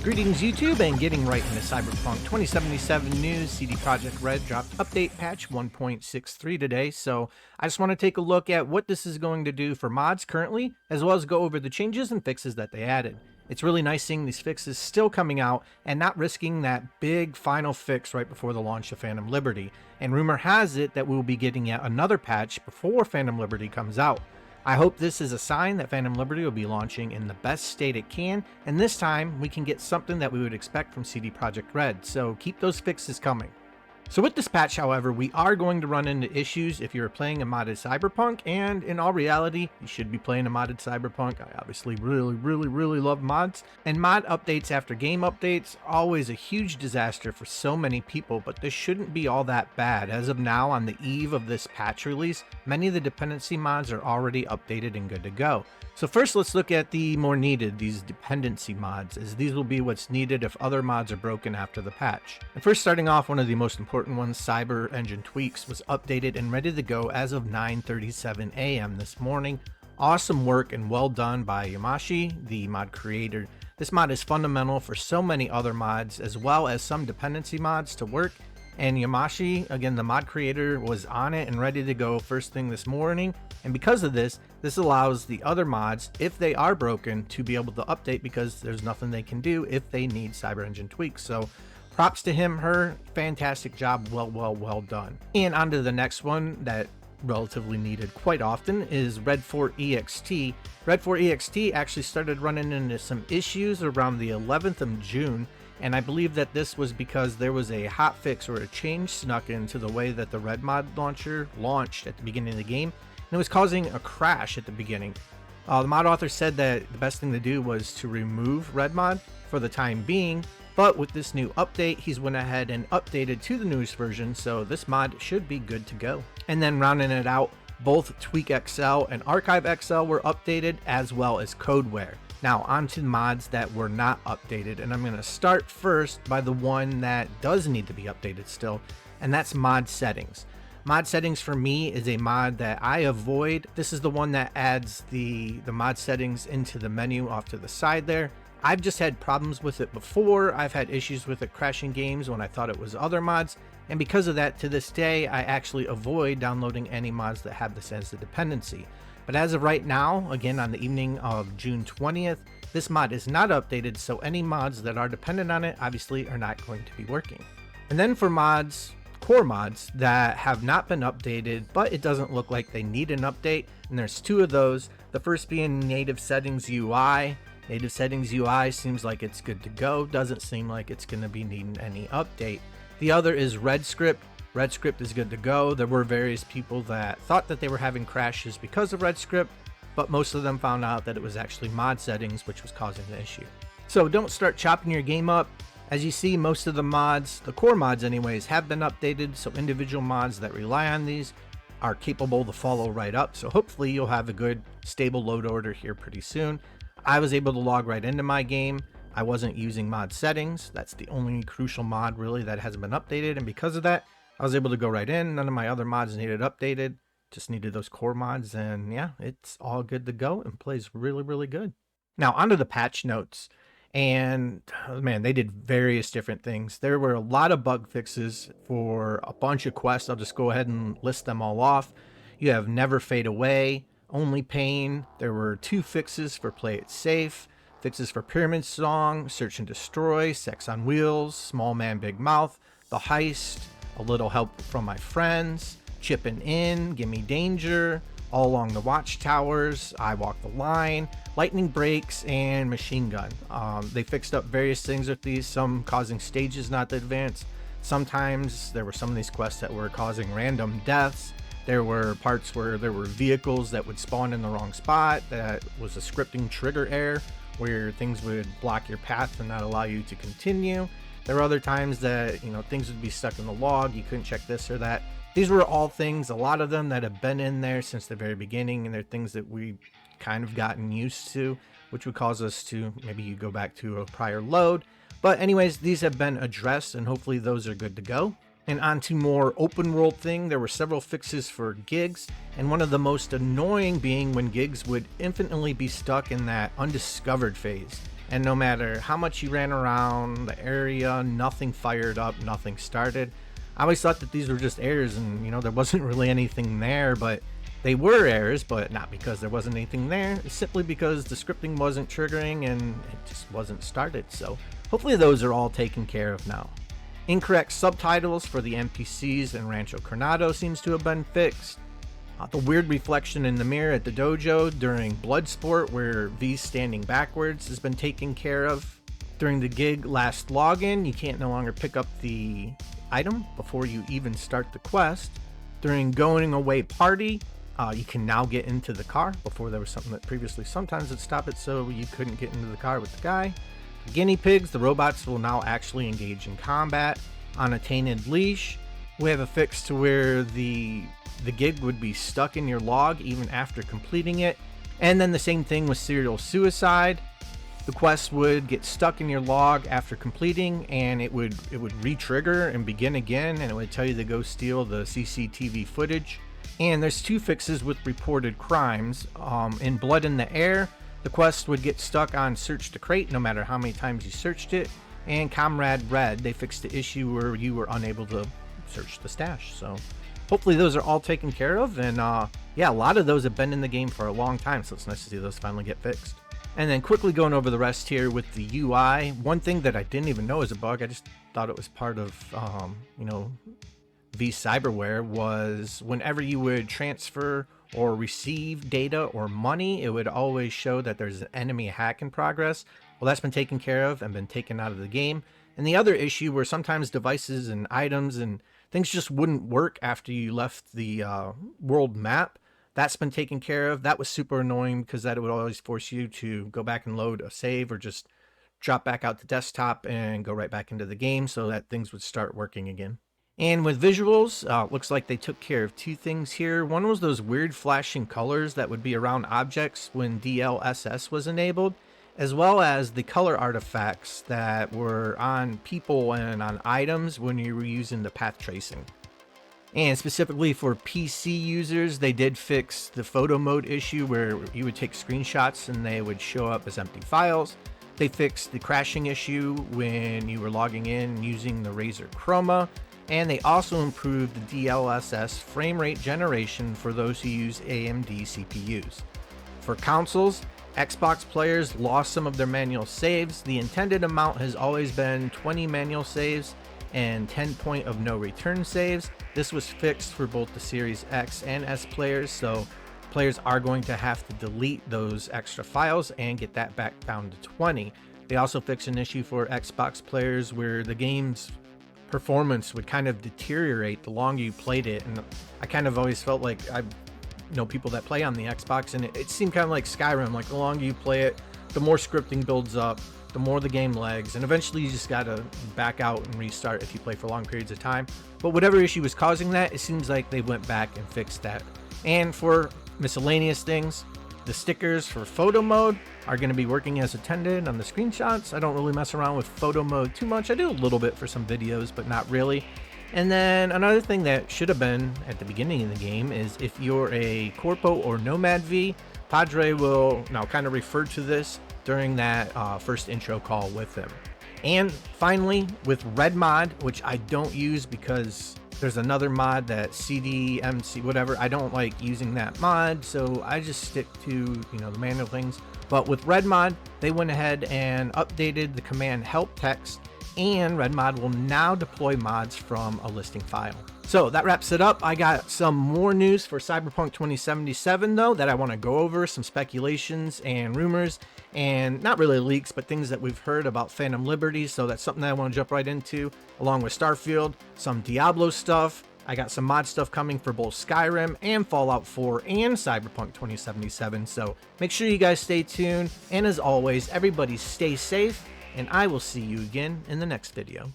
Greetings YouTube, and getting right into Cyberpunk 2077 news. CD Projekt Red dropped update patch 1.63 today, so I just want to take a look at what this is going to do for mods currently, as well as go over the changes and fixes that they added. It's really nice seeing these fixes still coming out and not risking that big final fix right before the launch of Phantom Liberty, and rumor has it that we will be getting yet another patch before Phantom Liberty comes out. I hope this is a sign that Phantom Liberty will be launching in the best state it can, and this time we can get something that we would expect from CD Projekt Red, so keep those fixes coming. So with this patch, however, we are going to run into issues if you're playing a modded Cyberpunk, and in all reality, you should be playing a modded Cyberpunk. I obviously really love mods, and mod updates after game updates, always a huge disaster for so many people, but this shouldn't be all that bad. As of now, on the eve of this patch release, many of the dependency mods are already updated and good to go. So first, let's look at the more needed, these dependency mods, as these will be what's needed if other mods are broken after the patch. And first, starting off, one of the most important ones, Cyber Engine Tweaks, was updated and ready to go as of 9:37 a.m. this morning. Awesome work and well done by Yamashi, the mod creator. This mod is fundamental for so many other mods, as well as some dependency mods to work. And Yamashi, again, the mod creator, was on it and ready to go first thing this morning. And because of this, this allows the other mods, if they are broken, to be able to update because there's nothing they can do if they need Cyber Engine Tweaks. So props to him, her, fantastic job, well done. And on to the next one that relatively needed quite often is Red 4 EXT. Red 4 EXT actually started running into some issues around the 11th of June. And I believe that this was because there was a hotfix or a change snuck into the way that the Red mod launcher launched at the beginning of the game, and it was causing a crash at the beginning. The mod author said that the best thing to do was to remove Red mod for the time being, but with this new update, he's went ahead and updated to the newest version, so this mod should be good to go. And then rounding it out, both tweakxl and archivelx were updated, as well as codeware. Now onto mods that were not updated, and I'm going to start first by the one that does need to be updated still, and that's mod settings. Mod settings for me is a mod that I avoid. This is the one that adds the mod settings into the menu off to the side there. I've just had problems with it before. I've had issues with it crashing games when I thought it was other mods, and because of that, to this day, I actually avoid downloading any mods that have this as a dependency. But as of right now, again on the evening of June 20th, this mod is not updated, so any mods that are dependent on it obviously are not going to be working. And then for mods, core mods that have not been updated, but it doesn't look like they need an update, and there's two of those. The first being Native Settings UI. Native Settings UI seems like it's good to go, doesn't seem like it's going to be needing any update. The other is redscript. Redscript is good to go. There were various people that thought that they were having crashes because of redscript, but most of them found out that it was actually mod settings which was causing the issue. So don't start chopping your game up. As you see, most of the mods, the core mods anyways, have been updated, so individual mods that rely on these are capable to follow right up. So hopefully you'll have a good stable load order here pretty soon. I was able to log right into my game. I wasn't using mod settings. That's the only crucial mod really that hasn't been updated, and because of that, I was able to go right in. None of my other mods needed updated, just needed those core mods, and yeah, it's all good to go and plays really good. Now onto the patch notes, and man, they did various different things. There were a lot of bug fixes for a bunch of quests. I'll just go ahead and list them all off. You have Never Fade Away, Only Pain. There were 2 fixes for Play It Safe, fixes for Pyramid Song, Search and Destroy, Sex on Wheels, Small Man Big Mouth, The Heist, A Little Help from My Friends, Chippin' In, Gimme Danger, All Along the Watchtowers, I Walk the Line, Lightning Breaks, and Machine Gun. They fixed up various things with these, some causing stages not to advance. Sometimes there were some of these quests that were causing random deaths. There were parts where there were vehicles that would spawn in the wrong spot. That was a scripting trigger error where things would block your path and not allow you to continue. There were other times that, things would be stuck in the log, you couldn't check this or that. These were all things, a lot of them that have been in there since the very beginning, and they're things that we kind of gotten used to, which would cause us to maybe you go back to a prior load. But anyways, these have been addressed, and hopefully those are good to go. And on to more open world thing, there were several fixes for gigs, and one of the most annoying being when gigs would infinitely be stuck in that undiscovered phase. and no matter how much you ran around the area, nothing fired up, nothing started. I always thought that these were just errors, and there wasn't really anything there, but they were errors, but not because there wasn't anything there. It's simply because the scripting wasn't triggering and it just wasn't started. So hopefully those are all taken care of now. Incorrect subtitles for the NPCs in Rancho Coronado seems to have been fixed. The weird reflection in the mirror at the dojo during Bloodsport where V's standing backwards has been taken care of. During the gig last login, you can't no longer pick up the item before you even start the quest. During going away party, you can now get into the car. Before there was something that previously sometimes would stop it, so you couldn't get into the car with the guy. Guinea pigs, the robots will now actually engage in combat on a tainted leash. We have a fix to where the gig would be stuck in your log even after completing it. And then the same thing with serial suicide. The quest would get stuck in your log after completing, and it would re-trigger and begin again, and it would tell you to go steal the CCTV footage. And there's 2 fixes with reported crimes. In Blood in the Air, the quest would get stuck on Search the Crate no matter how many times you searched it. And Comrade Red, they fixed the issue where you were unable to search the stash. So hopefully those are all taken care of. And yeah, a lot of those have been in the game for a long time, so it's nice to see those finally get fixed. And then quickly going over the rest here with the UI. One thing that I didn't even know was a bug, I just thought it was part of, V cyberware, was whenever you would transfer or receive data or money, it would always show that there's an enemy hack in progress. Well, that's been taken care of and been taken out of the game. And the other issue where sometimes devices and items and things just wouldn't work after you left the world map, that's been taken care of. That was super annoying because that would always force you to go back and load a save or just drop back out the desktop and go right back into the game so that things would start working again. And with visuals, looks like they took care of 2 things here. One was those weird flashing colors that would be around objects when DLSS was enabled, as well as the color artifacts that were on people and on items when you were using the path tracing. And specifically for PC users, they did fix the photo mode issue where you would take screenshots and they would show up as empty files. They fixed the crashing issue when you were logging in using the Razer Chroma. And they also improved the DLSS frame rate generation for those who use AMD CPUs. For consoles, Xbox players lost some of their manual saves. The intended amount has always been 20 manual saves and 10 point of no return saves. This was fixed for both the Series X and S players, so players are going to have to delete those extra files and get that back down to 20. They also fixed an issue for Xbox players where the game's performance would kind of deteriorate the longer you played it, and I kind of always felt like I know people that play on the Xbox, and it seemed kind of like Skyrim. Like the longer you play it, the more scripting builds up, the more the game lags, and eventually you just gotta back out and restart if you play for long periods of time. But whatever issue was causing that, it seems like they went back and fixed that. And for miscellaneous things, the stickers for photo mode are going to be working as intended on the screenshots. I don't really mess around with photo mode too much. I do a little bit for some videos, but not really. And then another thing that should have been at the beginning of the game is if you're a Corpo or Nomad V, Padre will now kind of refer to this during that first intro call with him. And finally, with Red Mod, which I don't use because there's another mod that CDMC whatever. I don't like using that mod, so I just stick to the manual things. But with Red Mod, they went ahead and updated the command help text, and Red Mod will now deploy mods from a listing file. So that wraps it up. I got some more news for Cyberpunk 2077 though that I want to go over, some speculations and rumors, and not really leaks, but things that we've heard about Phantom Liberty. So that's something that I want to jump right into, along with Starfield, some Diablo stuff. I got some mod stuff coming for both Skyrim and Fallout 4 and Cyberpunk 2077. So make sure you guys stay tuned. And as always, everybody stay safe, and I will see you again in the next video.